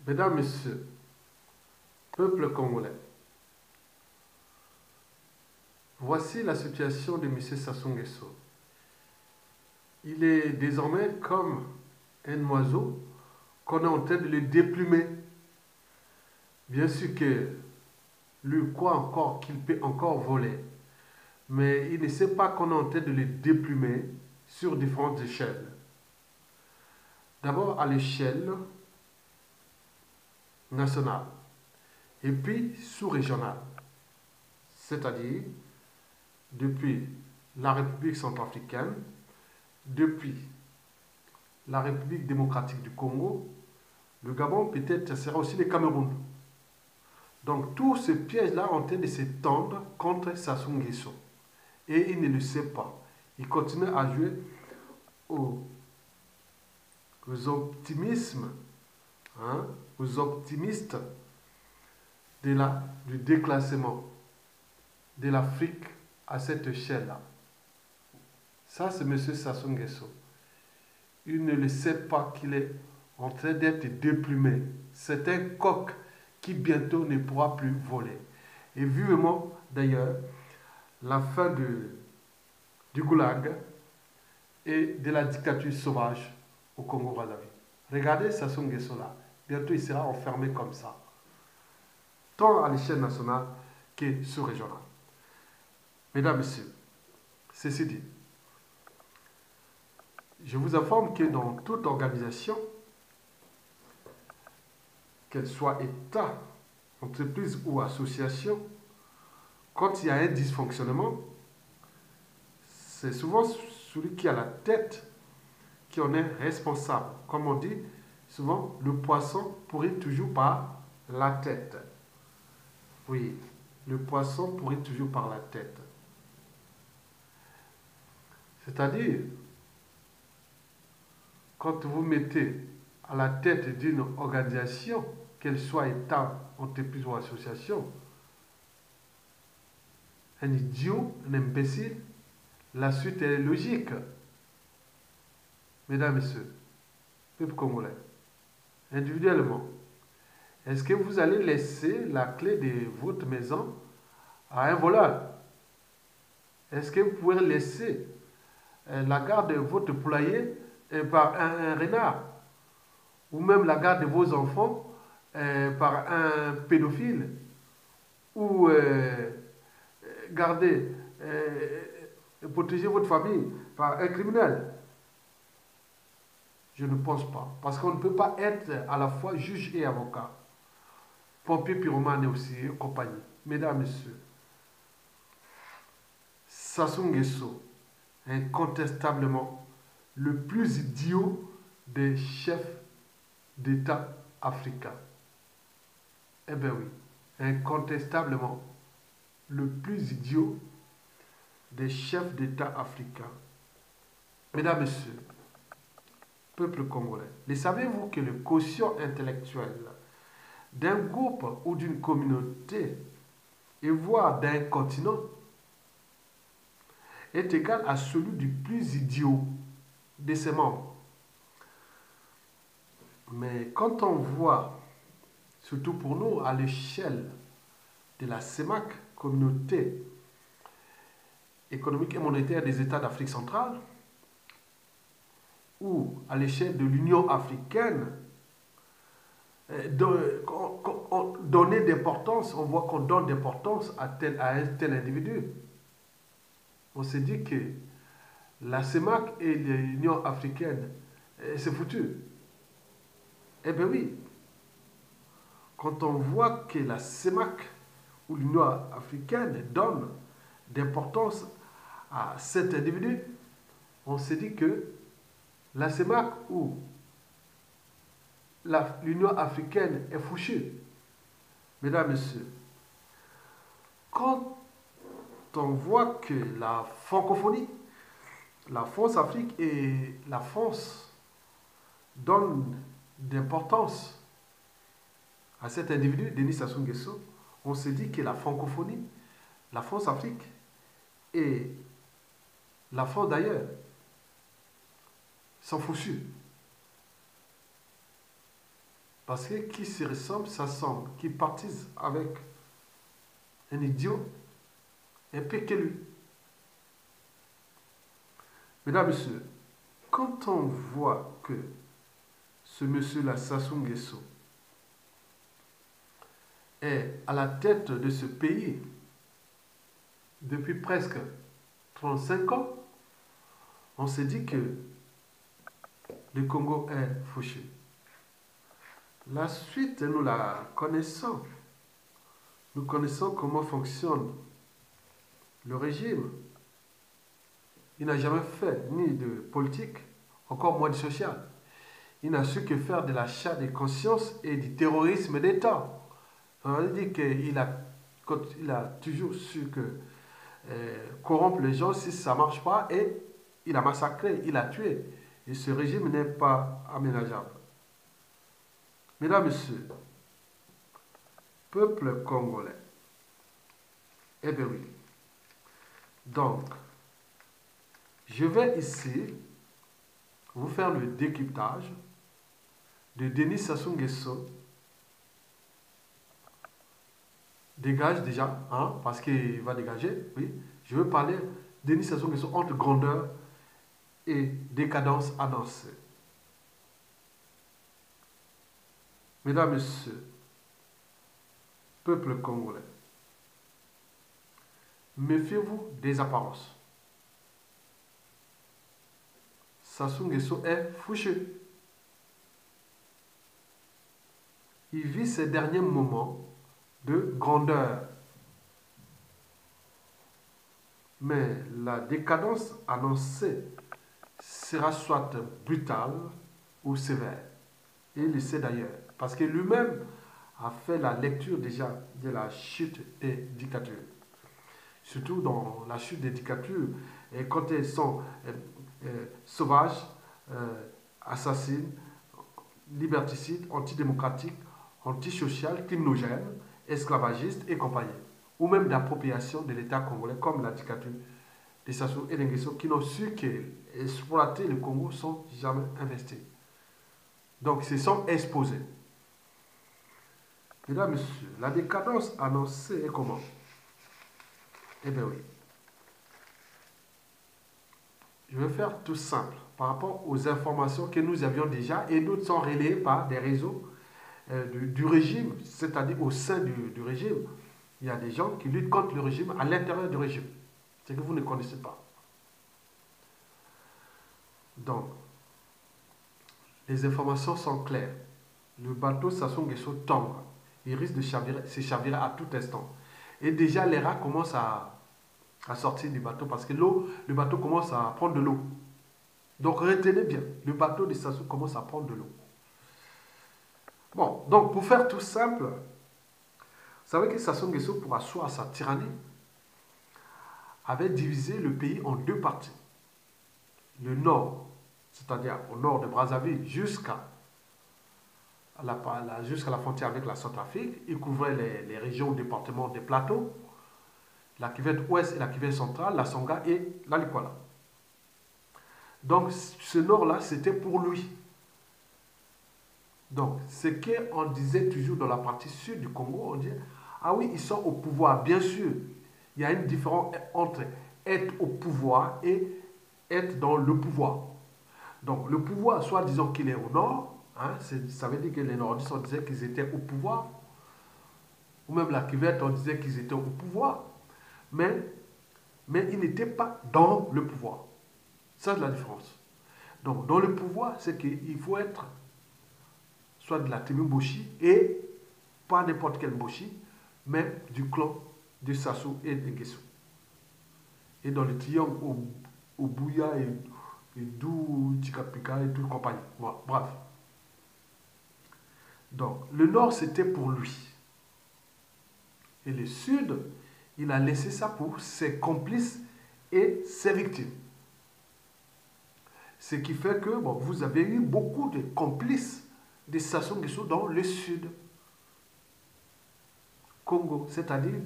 Mesdames, Messieurs, peuple congolais, voici la situation de M. Sassou Nguesso. Il est désormais comme un oiseau qu'on est en train de le déplumer. Bien sûr que lui croit encore qu'il peut encore voler, mais il ne sait pas qu'on est en train de le déplumer sur différentes échelles. D'abord à l'échelle nationale et puis sous-régionale, c'est-à-dire depuis la République centrafricaine, depuis la République démocratique du Congo, le Gabon peut-être sera aussi le Cameroun. Donc tous ces pièges-là sont en train de s'étendre contre Sassou Nguesso. Et il ne le sait pas. Il continue à jouer aux optimismes, aux optimistes du déclassement de l'Afrique à cette échelle-là. Ça, c'est M. Sassou Nguesso. Il ne le sait pas qu'il est en train d'être déplumé. C'est un coq qui bientôt ne pourra plus voler. Et vivement, d'ailleurs, la fin du goulag et de la dictature sauvage au Congo-Brazzaville. Regardez Sassou Nguesso là. Bientôt, il sera enfermé comme ça. Tant à l'échelle nationale que sous-régionale. Mesdames, Messieurs, ceci dit, je vous informe que dans toute organisation, qu'elle soit État, entreprise ou association, quand il y a un dysfonctionnement, c'est souvent celui qui a la tête qui en est responsable. Comme on dit, souvent, le poisson pourrit toujours par la tête. Oui, le poisson pourrit toujours par la tête. C'est-à-dire, quand vous mettez à la tête d'une organisation, qu'elle soit État, entreprise ou association, un idiot, un imbécile, la suite est logique. Mesdames, Messieurs, peuple congolais, individuellement, est-ce que vous allez laisser la clé de votre maison à un voleur? Est-ce que vous pouvez laisser la garde de votre poulailler par un renard? Ou même la garde de vos enfants par un pédophile? Ou garder, protéger votre famille par un criminel? Je ne pense pas. Parce qu'on ne peut pas être à la fois juge et avocat. Pompier, pyromane et aussi compagnie. Mesdames, Messieurs, Sassou Nguesso est incontestablement le plus idiot des chefs d'État africains. Eh bien oui, incontestablement le plus idiot des chefs d'État africains. Mesdames, Messieurs, peuple congolais, le savez-vous que le quotient intellectuel d'un groupe ou d'une communauté, et voire d'un continent, est égal à celui du plus idiot de ses membres? Mais quand on voit, surtout pour nous, à l'échelle de la CEMAC, Communauté économique et monétaire des États d'Afrique centrale, ou à l'échelle de l'Union africaine, donner d'importance, on voit qu'on donne d'importance à un tel individu. On s'est dit que la CEMAC et l'Union africaine, c'est foutu. Eh bien oui, quand on voit que la CEMAC ou l'Union africaine donne d'importance à cet individu, on s'est dit que la CEMAC ou l'Union africaine est fouchue. Mesdames, Messieurs, quand on voit que la francophonie, la France-Afrique et la France donnent d'importance à cet individu, Denis Sassou Nguesso, on s'est dit que la francophonie, la France-Afrique et la France d'ailleurs sont fouchues. Parce que qui se ressemble, s'assemble. Qui partise avec un idiot, un peu que lui. Mesdames, Messieurs, quand on voit que ce monsieur-là, Sassou Nguesso, est à la tête de ce pays depuis presque 35 ans, on se dit que le Congo est fauché. La suite, nous la connaissons. Nous connaissons comment fonctionne le régime. Il n'a jamais fait ni de politique, encore moins de social. Il n'a su que faire de l'achat des consciences et du terrorisme d'État. On dit qu'il a toujours su que corrompre les gens si ça ne marche pas et il a massacré, il a tué. Et ce régime n'est pas aménageable. Mesdames, Messieurs, peuple congolais, eh bien oui. Donc, je vais ici vous faire le décryptage de Denis Sassou Nguesso. Dégage déjà, hein, parce qu'il va dégager, oui. Je veux parler de Denis Sassou Nguesso entre grandeur et décadence annoncée. Mesdames, Messieurs, peuple congolais, méfiez-vous des apparences. Sassou Nguesso est fouché. Il vit ses derniers moments de grandeur. Mais la décadence annoncée sera soit brutale ou sévère. Et il le sait d'ailleurs. Parce que lui-même a fait la lecture déjà de la chute des dictatures. Surtout dans la chute des dictatures, et quand elles sont sauvages, assassines, liberticides, antidémocratiques, antisociales, criminogènes, esclavagistes et compagnie. Ou même d'appropriation de l'État congolais, comme la dictature de Sassou et Nguesso, qui n'ont su qu'exploiter le Congo sans jamais investir. Donc, ils se sont exposés. Mesdames, Messieurs, la décadence annoncée est comment? Eh bien oui. Je vais faire tout simple par rapport aux informations que nous avions déjà et d'autres sont relayées par des réseaux du régime, c'est-à-dire au sein du régime. Il y a des gens qui luttent contre le régime à l'intérieur du régime. C'est que vous ne connaissez pas. Donc, les informations sont claires. Le bateau Sassou Nguesso tombe. Il risque de se chavirer à tout instant. Et déjà, les rats commencent à sortir du bateau parce que le bateau commence à prendre de l'eau. Donc, retenez bien, le bateau de Sassou commence à prendre de l'eau. Bon, donc, pour faire tout simple, vous savez que Sassou Nguesso, pour asseoir sa tyrannie, avait divisé le pays en deux parties. Le nord, c'est-à-dire au nord de Brazzaville jusqu'à la frontière avec la Centrafrique. Il couvrait les régions, départements des plateaux, la cuvette ouest et la cuvette centrale, la Songa et la Likwala. Donc ce nord-là, c'était pour lui. Donc ce qu'on disait toujours dans la partie sud du Congo, on dit, ah oui, ils sont au pouvoir. Bien sûr, il y a une différence entre être au pouvoir et être dans le pouvoir. Donc le pouvoir, soit disons qu'il est au nord, hein, ça veut dire que les nordistes, on disait qu'ils étaient au pouvoir, ou même la cuvette, on disait qu'ils étaient au pouvoir, mais ils n'étaient pas dans le pouvoir. Ça, c'est la différence. Donc dans le pouvoir, c'est qu'il faut être soit de la tribu Mboshi, et pas n'importe quel Mboshi, mais du clan de Sassou et de Nguesso. Et dans le triangle au Bouya et Dou, Tikapika et tout compagnie. Bon, bref. Donc, le nord, c'était pour lui. Et le sud, il a laissé ça pour ses complices et ses victimes. Ce qui fait que bon, vous avez eu beaucoup de complices de Sassou Nguesso dans le sud Congo, c'est-à-dire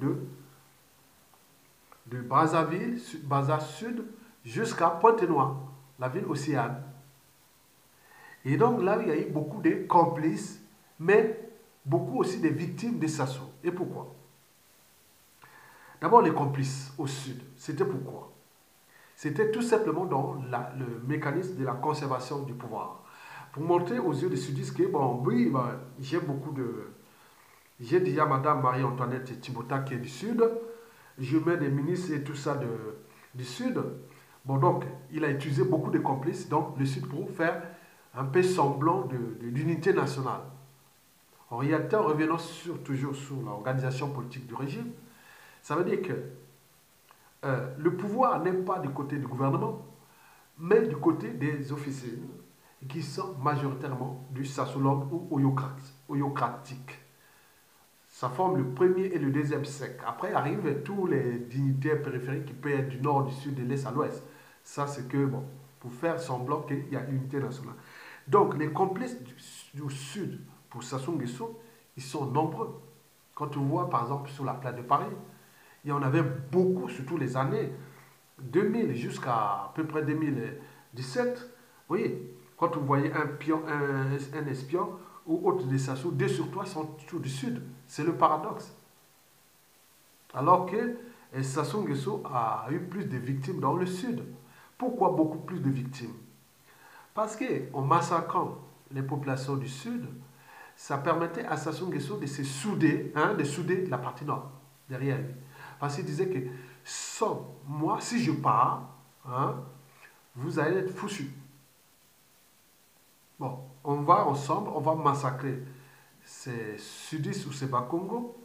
de Brazzaville, Brazza Sud, jusqu'à Pointe-Noire, la ville océane. Et donc là, il y a eu beaucoup de complices mais beaucoup aussi des victimes des Sassou. Et pourquoi? D'abord, les complices au sud. C'était pourquoi? C'était tout simplement dans le mécanisme de la conservation du pouvoir. Pour montrer aux yeux des sudistes que, bon, oui, ben, j'ai beaucoup de... J'ai déjà Madame Marie-Antoinette Thibota qui est du sud. Je mets des ministres et tout ça du sud. Bon, donc, il a utilisé beaucoup de complices, donc le sud, pour faire un peu semblant d'unité nationale. En réalité, en revenant toujours sur l'organisation politique du régime, ça veut dire que le pouvoir n'est pas du côté du gouvernement, mais du côté des officiers qui sont majoritairement du Sassoulom ou oyocratique. Ça forme le premier et le deuxième cercle. Après arrivent tous les dignitaires périphériques qui peuvent être du nord, du sud, de l'est à l'ouest. Ça, c'est que, bon, pour faire semblant qu'il y a une unité nationale. Donc, les complices du sud pour Sassou Nguesso, ils sont nombreux. Quand on voit, par exemple, sur la place de Paris, il y en avait beaucoup, surtout les années 2000 jusqu'à à peu près 2017. Vous voyez, quand vous voyez un espion ou autre des Sassou, 2 sur 3 sont toujours du sud. C'est le paradoxe. Alors que Sassou Nguesso a eu plus de victimes dans le sud. Pourquoi beaucoup plus de victimes? Parce qu'en massacrant les populations du sud, ça permettait à Sassou Nguesso de se souder, de souder la partie nord, derrière lui. Parce qu'il disait que sans moi, si je pars, vous allez être foutus. Bon, on va ensemble, on va massacrer ces sudistes ou ces Bakongo.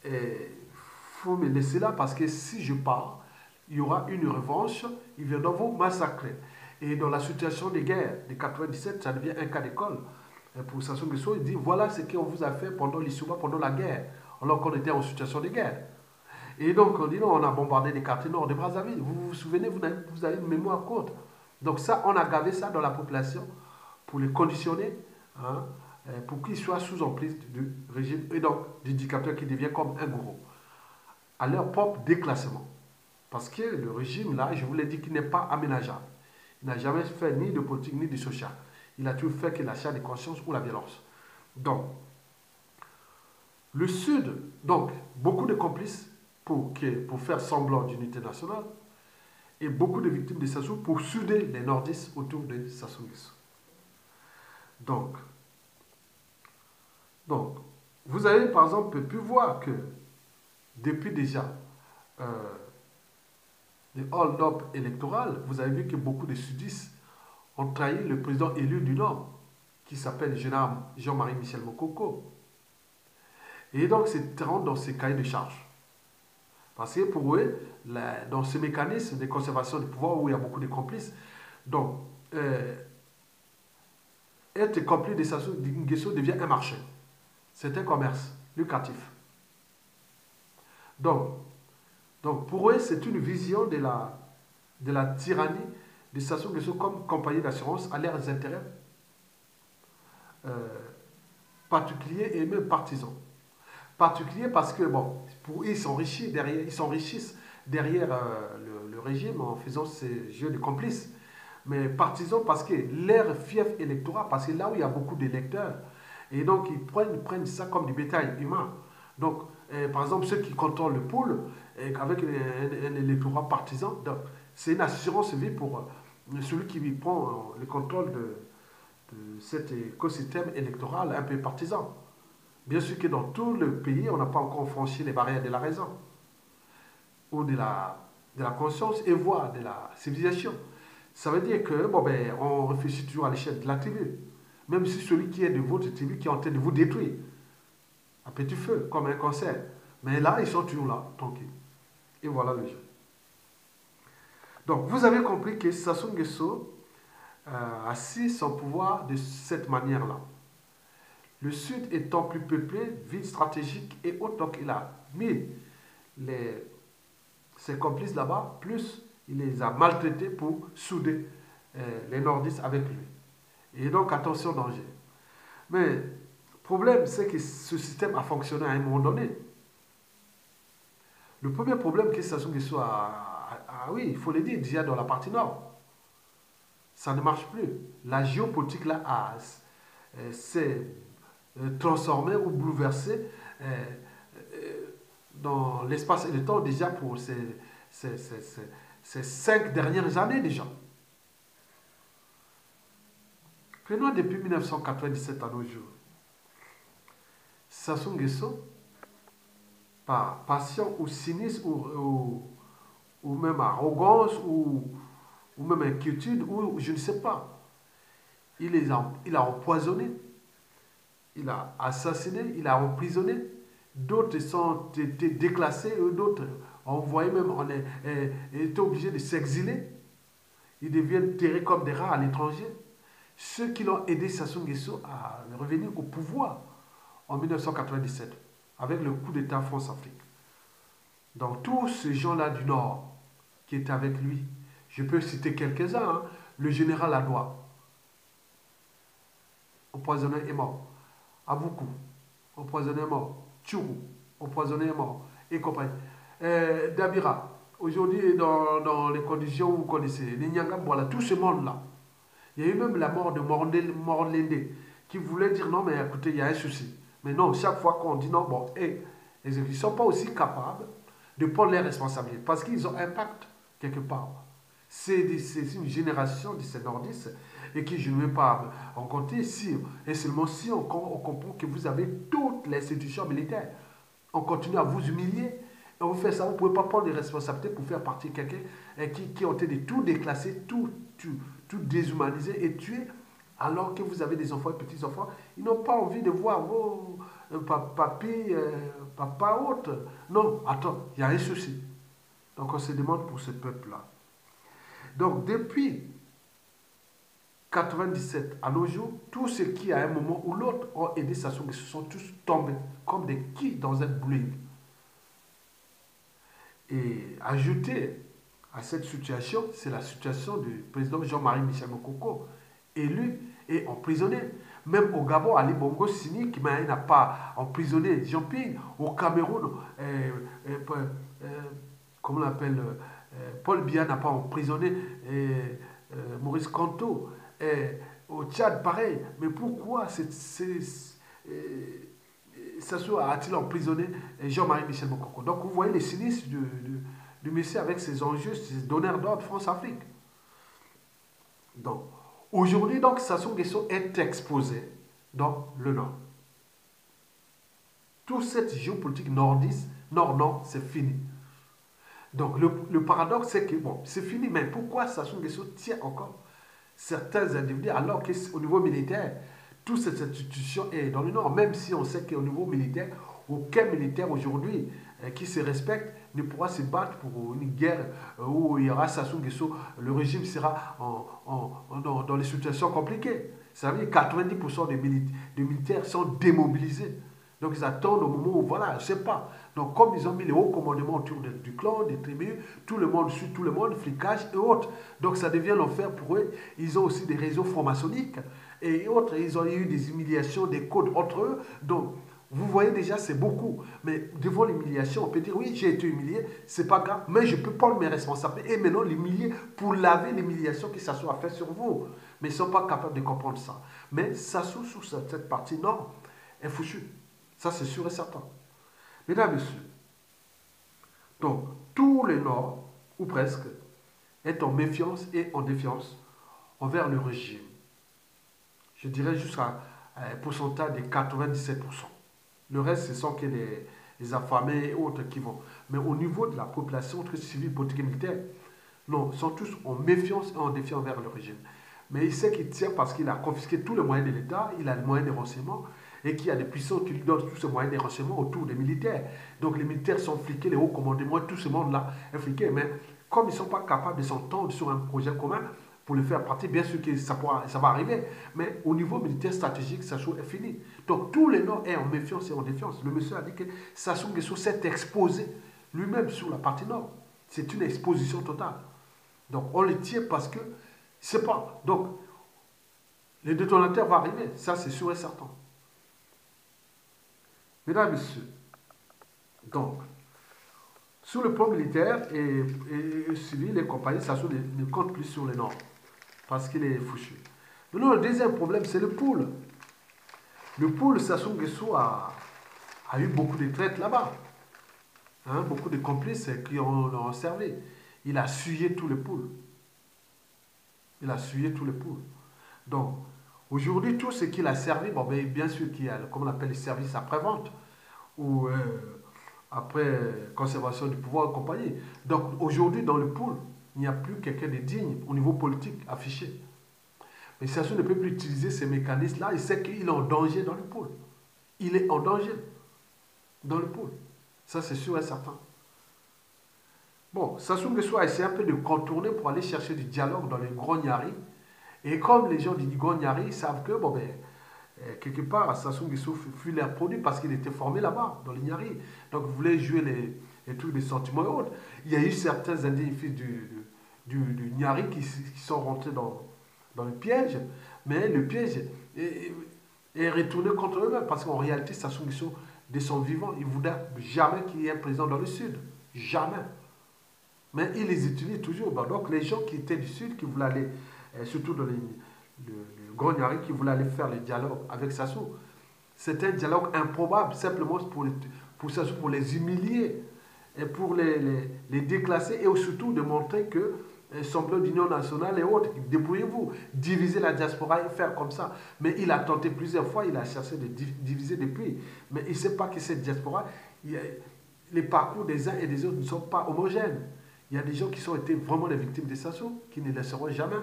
Et il faut me laisser là parce que si je pars, il y aura une revanche, ils viendront vous massacrer. Et dans la situation de guerre de 97, ça devient un cas d'école. Pour Sassou Nguesso, il dit voilà ce qu'on vous a fait pendant l'Issouba, pendant la guerre, alors qu'on était en situation de guerre. Et donc, on dit non, on a bombardé les quartiers nord de Brazzaville. Vous vous souvenez, vous avez une mémoire courte. Donc ça, on a gavé ça dans la population pour les conditionner, pour qu'ils soient sous emprise du régime et donc du dictateur qui devient comme un gourou, à leur propre déclassement. Parce que le régime, là, je vous l'ai dit, qu'il n'est pas aménageable. Il n'a jamais fait ni de politique ni de social. Il a toujours fait que l'achat de conscience ou la violence. Donc, le Sud, donc, beaucoup de complices pour faire semblant d'unité nationale et beaucoup de victimes de Sassou pour souder les nordistes autour de Sassou Nguesso. Donc, vous avez par exemple pu voir que depuis déjà les hold-up électorales, vous avez vu que beaucoup de sudistes ont trahi le président élu du Nord, qui s'appelle Jean-Marie Michel Mokoko. Et donc, c'est rentre dans ces cahiers de charges. Parce que pour eux, dans ce mécanisme de conservation du pouvoir où il y a beaucoup de complices, donc, être complice de Sassou Nguesso devient un marché. C'est un commerce lucratif. Donc pour eux, c'est une vision de la tyrannie de Sassou Nguesso comme compagnie d'assurance à leurs intérêts particuliers et même partisans. Particuliers parce que, bon, pour eux, ils s'enrichissent derrière le régime en faisant ces jeux de complices. Mais partisans parce que leur fief électoral, parce que là où il y a beaucoup d'électeurs, et donc ils prennent ça comme du bétail humain. Donc, par exemple, ceux qui contrôlent le pool, avec un électorat partisan, c'est une assurance vie pour celui qui prend le contrôle de cet écosystème électoral un peu partisan. Bien sûr que dans tout le pays, on n'a pas encore franchi les barrières de la raison, ou de la conscience, et voire de la civilisation. Ça veut dire que, bon, ben, on réfléchit toujours à l'échelle de la tribu. Même si celui qui est de votre tribu qui est en train de vous détruire, à petit feu, comme un cancer. Mais là, ils sont toujours là, tranquilles. Et voilà le jeu. Donc, vous avez compris que Sassou Nguesso a assis son pouvoir de cette manière-là. Le Sud étant plus peuplé, ville stratégique et autres, donc il a mis ses complices là-bas, plus il les a maltraités pour souder les nordistes avec lui. Et donc, attention, danger. Mais le problème, c'est que ce système a fonctionné à un moment donné. Le premier problème que Sassou Nguesso oui, il faut le dire, déjà dans la partie nord, ça ne marche plus. La géopolitique là s'est transformé ou bouleversé dans l'espace et le temps déjà pour ces 5 dernières années déjà. Prenons depuis 1997 à nos jours. Sassou Nguesso, par passion ou cynisme ou même arrogance ou même inquiétude ou je ne sais pas, il a empoisonné, il a assassiné, il a emprisonné. D'autres sont été déclassés, d'autres envoyés même, étaient obligés de s'exiler. Ils deviennent terrés comme des rats à l'étranger. Ceux qui l'ont aidé Sassou Nguesso à revenir au pouvoir en 1997 avec le coup d'État France-Afrique. Donc tous ces gens-là du Nord qui étaient avec lui, je peux citer quelques-uns, hein. Le général Adoua, empoisonné et mort. Aboukou, empoisonné et mort. Tchourou, empoisonné et mort. Et compagnie. Dabira, aujourd'hui dans les conditions vous connaissez, les Nyangam, voilà, tout ce monde-là. Il y a eu même la mort de Morlende qui voulait dire non, mais écoutez, il y a un souci. Mais non, chaque fois qu'on dit non, bon, ils ne sont pas aussi capables de prendre les responsabilités parce qu'ils ont un pacte quelque part. C'est une génération de ces nordistes et qui, je ne vais pas en compter, si et seulement si on comprend que vous avez toutes les institutions militaires. On continue à vous humilier. Et on fait ça, vous ne pouvez pas prendre les responsabilités pour faire partie de quelqu'un qui ont été de tout déclasser, tout déshumaniser et tuer, alors que vous avez des enfants et petits-enfants. Ils n'ont pas envie de voir vos papy, papa, autre. Non, attends, il y a un souci. Donc on se demande pour ce peuple-là. Donc depuis 97 à nos jours, tous ceux qui à un moment ou l'autre ont aidé Sassou Nguesso sont tous tombés comme des quilles dans un bowling. Et ajouter à cette situation, c'est la situation du président Jean-Marie Michel Mokoko, élu et emprisonné. Même au Gabon, Ali Bongo Sini, qui n'a pas emprisonné Jean-Ping. Au Cameroun, comment on l'appelle, Paul Biya n'a pas emprisonné Maurice Kanto. Au Tchad, pareil. Mais pourquoi Sassou a-t-il emprisonné Jean-Marie Michel Mokoko? Donc vous voyez les cynismes du monsieur avec ses enjeux, ses donneurs d'ordre France-Afrique. Donc, aujourd'hui, donc, Sassou Nguesso est exposé dans le Nord. Toute cette géopolitique nordiste, nord-nord, c'est fini. Donc, le paradoxe, c'est que, bon, c'est fini, mais pourquoi Sassou Nguesso tient encore certains individus alors qu'au niveau militaire, toute cette institution est dans le Nord, même si on sait qu'au niveau militaire, aucun militaire aujourd'hui qui se respecte ne pourra se battre pour une guerre où il y aura Sassou Nguesso, le régime sera dans les situations compliquées. Ça veut dire que 90% des militaires sont démobilisés. Donc ils attendent au moment où, voilà, je ne sais pas. Donc comme ils ont mis les hauts commandements autour du clan, des tribus, tout le monde suit tout le monde, flicage et autres. Donc ça devient l'enfer pour eux. Ils ont aussi des réseaux francs-maçonniques et autres. Ils ont eu des humiliations, des codes entre eux. Donc vous voyez déjà, c'est beaucoup. Mais devant l'humiliation, on peut dire, oui, j'ai été humilié, c'est pas grave, mais je peux prendre mes responsabilités et maintenant l'humilier pour laver l'humiliation que Sassou a fait sur vous. Mais ils ne sont pas capables de comprendre ça. Mais Sassou, sur cette partie, non, est foutu. Ça, c'est sûr et certain. Mesdames, Messieurs, donc, tout le Nord, ou presque, est en méfiance et en défiance envers le régime. Je dirais jusqu'à un pourcentage de 97%. Le reste, ce sont que les affamés et autres qui vont. Mais au niveau de la population, entre civile, politique et militaire, non, ils sont tous en méfiance et en défiance envers le régime. Mais il sait qu'il tient parce qu'il a confisqué tous les moyens de l'État, il a les moyens de renseignement, et qu'il y a des puissances qui lui donnent tous ces moyens de renseignement autour des militaires. Donc les militaires sont fliqués, les hauts commandements, tout ce monde-là est fliqué. Mais comme ils ne sont pas capables de s'entendre sur un projet commun pour le faire partie, bien sûr que ça va arriver. Mais au niveau militaire stratégique, Sassou est fini. Donc tout le Nord est en méfiance et en défiance. Le monsieur a dit que Sassou Nguesso s'est exposé lui-même sur la partie Nord. C'est une exposition totale. Donc on le tient parce que, c'est pas. Donc les détonateurs vont arriver, ça c'est sûr et certain. Mesdames et messieurs, donc, sur le plan militaire et civil, les compagnies, Sassou ne compte plus sur le Nord, parce qu'il est foutu. Maintenant, le deuxième problème, c'est le pool. Le pool Sassou Nguesso a eu beaucoup de traites là-bas. Hein, beaucoup de complices qui l'ont servi. Il a sué tout le pool. Il a sué tout le pool. Donc, aujourd'hui, tout ce qu'il a servi, bon, bien sûr qu'il y a, comme on appelle, les services après-vente ou après conservation du pouvoir et compagnie. Donc, aujourd'hui, dans le pool, il n'y a plus quelqu'un de digne au niveau politique affiché. Mais Sassou ne peut plus utiliser ces mécanismes-là. Il sait qu'il est en danger dans le pool. Il est en danger dans le pool. Ça, c'est sûr et certain. Bon, Sassou Nguesso a essayé un peu de contourner pour aller chercher du dialogue dans les grands Nyari. Et comme les gens du grands Nyari savent que, bon, quelque part, Sassou Nguesso fut leur produit parce qu'il était formé là-bas, dans les Nyari. Donc, il voulait jouer les trucs des sentiments et autres. Il y a eu certains individus du Nyari qui sont rentrés dans le piège, mais le piège est retourné contre eux-mêmes parce qu'en réalité, Sassou Nguesso, de son vivant, il ne voudrait jamais qu'il y ait un président dans le Sud. Jamais. Mais il les utilise toujours. Donc les gens qui étaient du Sud, qui voulaient aller, surtout dans le Grand Nyari, qui voulaient aller faire le dialogue avec Sassou, c'était un dialogue improbable, simplement pour Sassou, pour les humilier, et pour les déclasser, et surtout de montrer que semblant d'union nationale et autres, débrouillez-vous, diviser la diaspora et faire comme ça. Mais il a tenté plusieurs fois, il a cherché de diviser depuis. Mais il ne sait pas que cette diaspora, les parcours des uns et des autres ne sont pas homogènes. Il y a des gens qui ont été vraiment des victimes de Sassou, qui ne le seront jamais.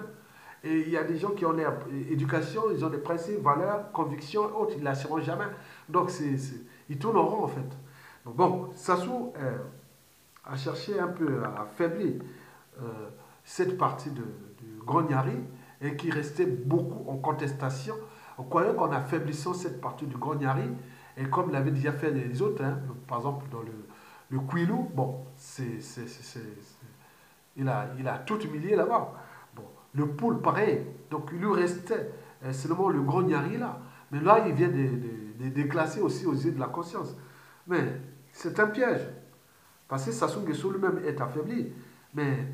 Et il y a des gens qui ont leur éducation, ils ont des principes, valeurs, convictions, autres, ils ne la seront jamais. Donc, ils tournent en rond, en fait. Donc, bon, Sassou a cherché un peu à affaiblir cette partie du Grand Nyari et qui restait beaucoup en contestation, en croyant qu'en affaiblissant cette partie du Grand Nyari, et comme l'avaient déjà fait les autres, hein, par exemple dans le Kouilou, bon, il a tout humilié là-bas. Bon, le poule, pareil, donc il lui restait seulement le Grand Nyari là, mais là il vient de déclasser aussi aux yeux de la conscience. Mais c'est un piège, parce que Sassou Nguesso lui-même est affaibli, mais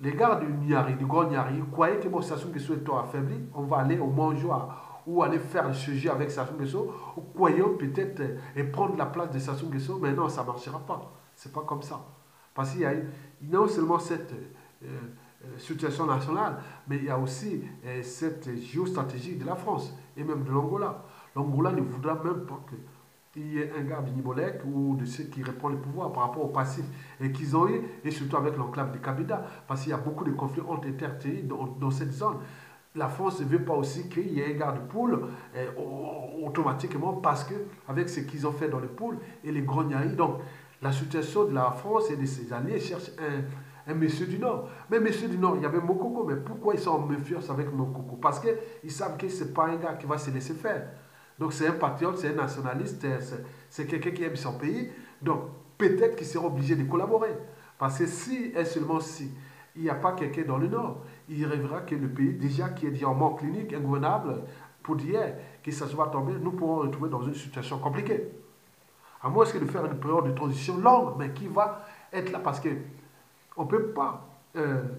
les gars du Grand Nyari, croyaient que bon, Sassou Nguesso étant affaibli, on va aller au Manjoa ou aller faire le sujet avec Sassou Nguesso, ou croyons peut-être et prendre la place de Sassou Nguesso, mais non, ça ne marchera pas. C'est pas comme ça. Parce qu'il y a non seulement cette situation nationale, mais il y a aussi cette géostratégie de la France et même de l'Angola. L'Angola ne voudra même pas que il y ait un gars Binibolek ou de ceux qui reprennent le pouvoir par rapport au passif et qu'ils ont eu, et surtout avec l'enclave de Kabila, parce qu'il y a beaucoup de conflits entre interpays dans cette zone. La France ne veut pas aussi qu'il y ait un garde-poule automatiquement parce que avec ce qu'ils ont fait dans le pool et les grognailles, donc la situation de la France et de ses alliés cherche un monsieur du Nord. Mais monsieur du Nord, il y avait Mokoko, mais pourquoi ils sont en méfiance avec Mokoko? Parce qu'ils savent que ce n'est pas un gars qui va se laisser faire. Donc c'est un patriote, c'est un nationaliste, c'est quelqu'un qui aime son pays. Donc peut-être qu'ils seront obligés de collaborer. Parce que si et seulement si il n'y a pas quelqu'un dans le Nord, il rêvera que le pays, déjà qui est déjà en manque clinique, ingouvernable, pour dire que ça soit tombé, nous pourrons retrouver dans une situation compliquée. À moins que de faire une période de transition longue, mais qui va être là parce qu'on ne peut pas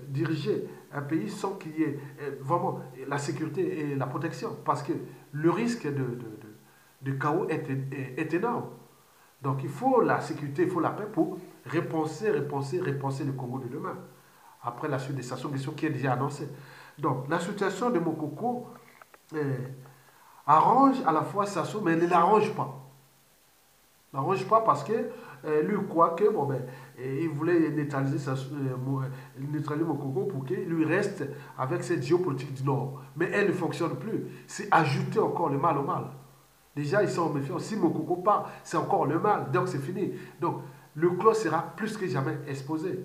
diriger un pays sans qu'il y ait vraiment la sécurité et la protection. Parce que le risque de chaos est énorme. Donc il faut la sécurité, il faut la paix pour repenser le Congo de demain. Après la suite des Sassou Nguesso qui est déjà annoncée. Donc la situation de Mokoko arrange à la fois Sassou, mais elle ne l'arrange pas. N'arrange pas parce que lui croit que il voulait neutraliser Mokoko pour qu'il lui reste avec cette géopolitique du Nord. Mais elle ne fonctionne plus. C'est ajouter encore le mal au mal. Déjà, ils sont méfiants. Si Mokoko part, c'est encore le mal. Donc, c'est fini. Donc, le clos sera plus que jamais exposé.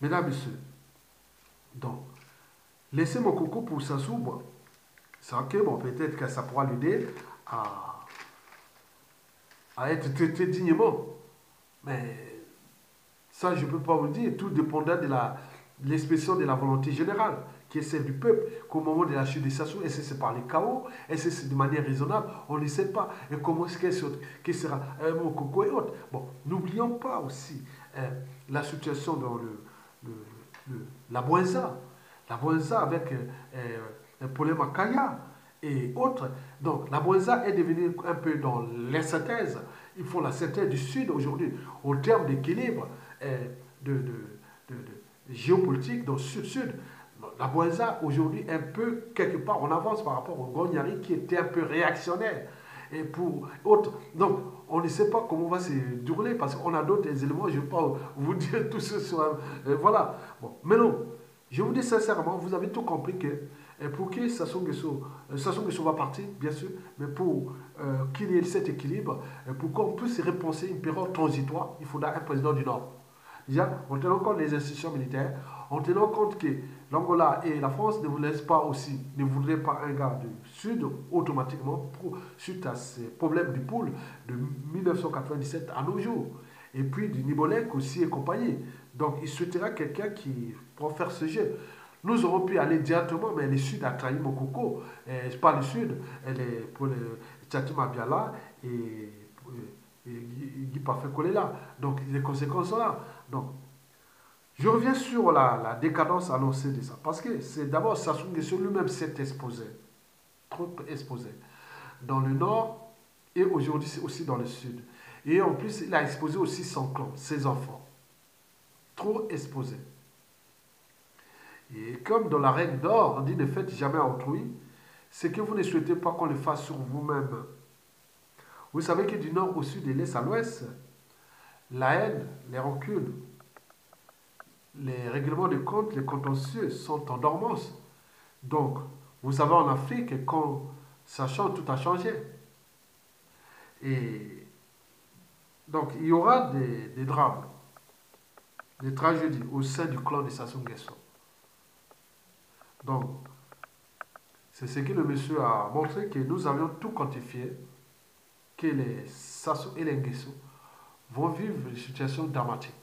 Mesdames, Messieurs, donc, laissez Mokoko pour Sassou, c'est ok, peut-être que ça pourra l'aider à être traité dignement. Mais ça, je ne peux pas vous le dire. Tout dépendra de l'expression de la volonté générale, qui est celle du peuple, qu'au moment de la chute de Sassou, est-ce que c'est par les chaos, est-ce que c'est de manière raisonnable, on ne sait pas. Et comment est-ce que sera Mokoko et autres. Bon, n'oublions pas aussi la situation dans la Bouenza. La Bouenza avec Paulé Makaya et autres. Donc la Boenza est devenue un peu dans l'insynthèse. Ils font la synthèse du Sud aujourd'hui au terme d'équilibre de géopolitique dans le Sud-Sud. La Boenza aujourd'hui un peu quelque part en avance par rapport au Gognari qui était un peu réactionnaire. Et pour autres. Donc on ne sait pas comment va se dérouler parce qu'on a d'autres éléments. Je ne vais pas vous dire tout ce soir. Voilà. Bon, mais non. Je vous dis sincèrement, vous avez tout compris que pour que Sassou Nguesso va partir, bien sûr, mais pour qu'il y ait cet équilibre, pour qu'on puisse repenser une période transitoire, il faudra un président du Nord. Déjà, en tenant compte des institutions militaires, en tenant compte que l'Angola et la France ne vous laissent pas aussi, ne voudraient pas un gars du Sud automatiquement suite à ces problèmes du pôle de 1997 à nos jours. Et puis du Nibolek aussi et compagnie. Donc il souhaitera quelqu'un qui pourra faire ce jeu. Nous aurons pu aller directement, mais le Sud a trahi Mokoko. Pas le Sud, pour le Tchatima Biala et Guy Parfait Kolela. Donc les conséquences sont là. Donc je reviens sur la décadence annoncée de ça. Parce que c'est d'abord Sassou Nguesso lui-même s'est exposé, trop exposé, dans le Nord et aujourd'hui aussi dans le Sud. Et en plus, il a exposé aussi son clan, ses enfants. Trop exposé. Et comme dans la règle d'or, on dit ne faites jamais à autrui, c'est que vous ne souhaitez pas qu'on le fasse sur vous-même. Vous savez que du nord au sud et de l'est à l'ouest, la haine, les rancunes, les règlements de compte, les contentieux sont en dormance. Donc, vous savez en Afrique, quand ça change, tout a changé. Et donc, il y aura des drames, des tragédies au sein du clan de Sassou Nguesso. Donc, c'est ce que le monsieur a montré, que nous avions tout quantifié, que les Sassou et les Nguesso vont vivre des situations dramatiques,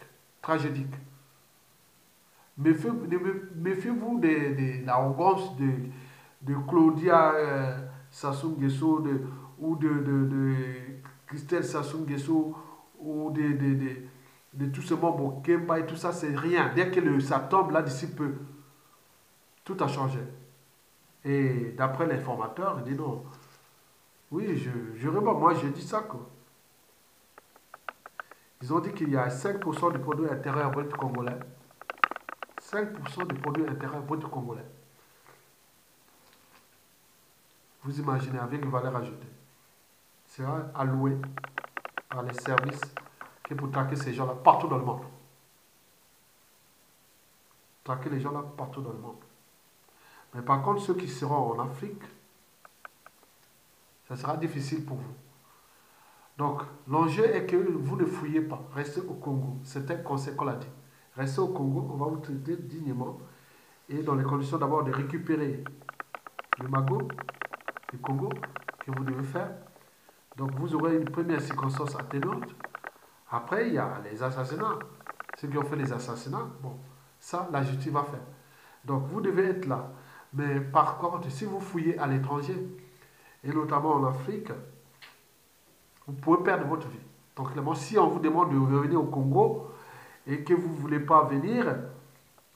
tragédiques. Méfiez-vous de l'arrogance de Claudia Sassou Nguesso ou de Christelle Sassou Nguesso ou de tout ce monde, Kemba et tout ça, c'est rien. Dès que ça tombe là d'ici peu, tout a changé. Et d'après l'informateur, il dit non. Oui, je réponds, moi je dis ça quoi. Ils ont dit qu'il y a 5% du produit intérieur brut congolais. 5% du produit intérieur brut congolais. Vous imaginez avec une valeur ajoutée. Sera alloué par les services qui pour traquer ces gens-là partout dans le monde. Traquer les gens-là partout dans le monde. Mais par contre, ceux qui seront en Afrique, ça sera difficile pour vous. Donc, l'enjeu est que vous ne fouillez pas. Restez au Congo. C'est un conseil qu'on l'a dit. Restez au Congo, on va vous traiter dignement et dans les conditions d'abord de récupérer le magot du Congo que vous devez faire. Donc, vous aurez une première circonstance atténuante. Après, il y a les assassinats. Ceux qui ont fait les assassinats, bon, ça, la justice va faire. Donc, vous devez être là. Mais par contre, si vous fouillez à l'étranger, et notamment en Afrique, vous pouvez perdre votre vie. Donc, clairement, si on vous demande de revenir au Congo et que vous ne voulez pas venir,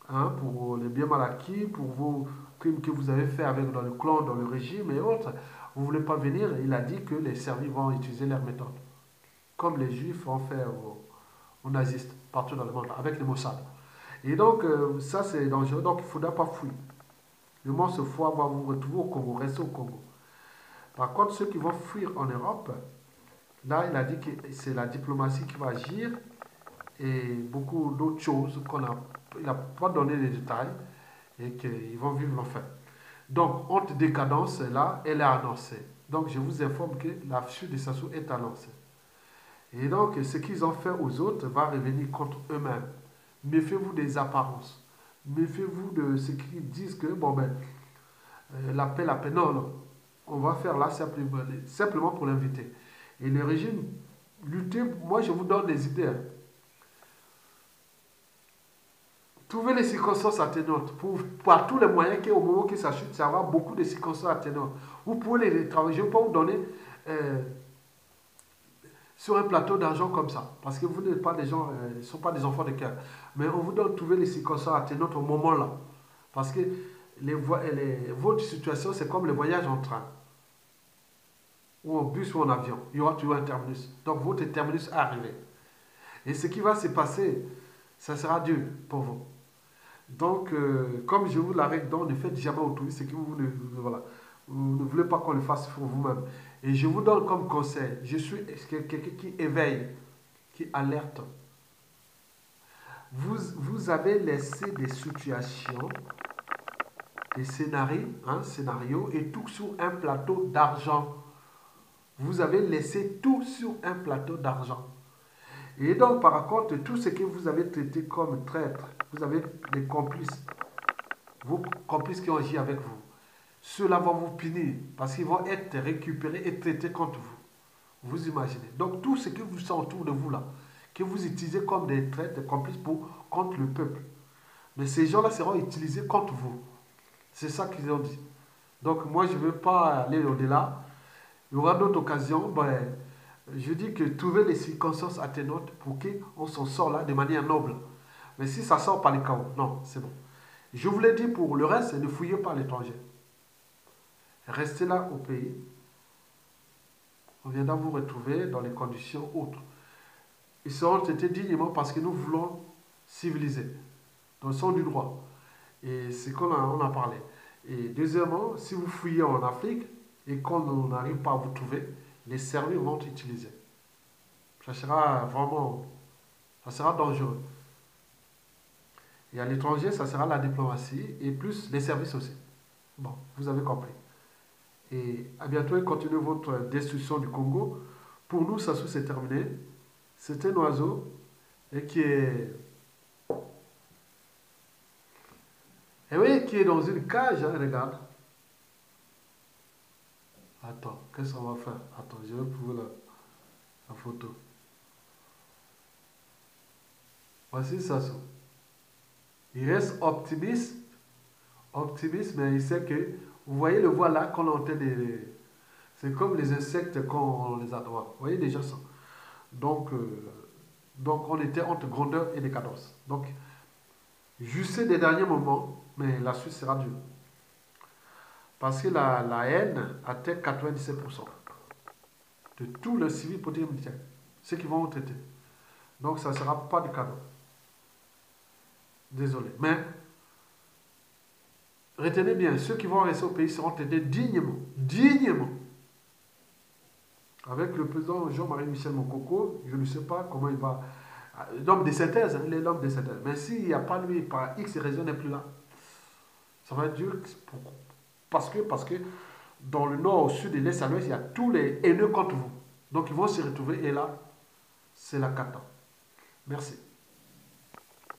hein, pour les biens mal acquis, pour vos crimes que vous avez fait avec, dans le clan, dans le régime et autres, vous ne voulez pas venir, il a dit que les servis vont utiliser leurs méthodes. Comme les juifs ont fait aux nazistes, partout dans le monde, avec les Mossad. Et donc, ça c'est dangereux, donc il ne faudra pas fuir. Le moment ce fois va vous retrouver au Congo, rester au Congo. Par contre, ceux qui vont fuir en Europe, là, il a dit que c'est la diplomatie qui va agir et beaucoup d'autres choses il n'a pas donné les détails et qu'ils vont vivre l'enfer. Donc, honte décadence, là, elle est annoncée. Donc, je vous informe que la chute de Sassou est annoncée. Et donc, ce qu'ils ont fait aux autres va revenir contre eux-mêmes. Méfiez-vous des apparences. Méfiez-vous de ce qu'ils disent que, bon ben, la paix. Non, non. On va faire là simplement pour l'inviter. Et le régime, lutter, moi je vous donne des idées. Hein. Trouvez les circonstances atténuantes. Par tous les moyens qu'au moment que ça chute, ça va beaucoup de circonstances atténuantes. Vous pouvez les travailler. Je ne peux pas vous donner sur un plateau d'argent comme ça. Parce que vous n'êtes pas des gens, ne sont pas des enfants de cœur. Mais on vous donne trouver les circonstances atténuantes au moment là. Parce que votre situation, c'est comme le voyage en train. ou en bus ou en avion. Il y aura toujours un terminus. Donc votre terminus est arrivé. Et ce qui va se passer, ça sera dur pour vous. Donc, comme je vous l'arrête, donc ne faites jamais autour ce que vous ne, voilà, vous ne voulez pas qu'on le fasse pour vous-même. Et je vous donne comme conseil, je suis quelqu'un qui éveille, qui alerte. Vous avez laissé des situations, des scénarios et tout sur un plateau d'argent. Vous avez laissé tout sur un plateau d'argent. Et donc, par contre, tout ce que vous avez traité comme traître, vous avez des complices, vos complices qui ont agi avec vous. Ceux-là vont vous punir parce qu'ils vont être récupérés et traités contre vous. Vous imaginez. Donc, tout ce que vous sentez autour de vous là, que vous utilisez comme des traîtres, des complices contre le peuple. Mais ces gens-là seront utilisés contre vous. C'est ça qu'ils ont dit. Donc, moi, je ne veux pas aller au-delà. Il y aura d'autres occasions. Ben, je dis que trouver les circonstances atténuantes pour qu'on s'en sort là de manière noble. Mais si ça sort par les chaos, non, c'est bon. Je vous l'ai dit pour le reste, ne fouillez pas l'étranger. Restez là au pays. On viendra vous retrouver dans les conditions autres. Ils seront traités dignement parce que nous voulons civiliser, dans le sens du droit. Et c'est qu'on a parlé. Et deuxièmement, si vous fouillez en Afrique et qu'on n'arrive pas à vous trouver, les services vont être utilisés. Ça sera vraiment, ça sera dangereux. Et à l'étranger, ça sera la diplomatie et plus les services aussi. Bon, vous avez compris. Et à bientôt et continuez votre destruction du Congo. Pour nous, ça c'est terminé. C'est un oiseau et oui, qui est dans une cage, hein, regarde. Attends, qu'est-ce qu'on va faire? Attends, je vais trouver la photo. Voici ça. Il reste optimiste, mais il sait que, vous voyez le voilà qu'on entend c'est comme les insectes quand on les adore. Vous voyez déjà ça. Donc, on était entre grandeur et décadence. Donc, je sais des derniers moments, mais la suite sera dure. Parce que la haine atteint 97% de tous les civils politiques et militaires. Ceux qui vont vous traiter. Donc, ça ne sera pas du cadeau. Désolé. Mais, retenez bien, ceux qui vont rester au pays seront traités dignement. Dignement. Avec le président Jean-Marie Michel Mokoko, je ne sais pas comment il va. L'homme de synthèse, il est l'homme de synthèse. Mais s'il n'y a pas lui, par X raison, n'est plus là, ça va être dur. Parce que dans le nord, au sud et l'est à l'ouest, il y a tous les haineux contre vous. Donc ils vont se retrouver et là, c'est la cata. Merci.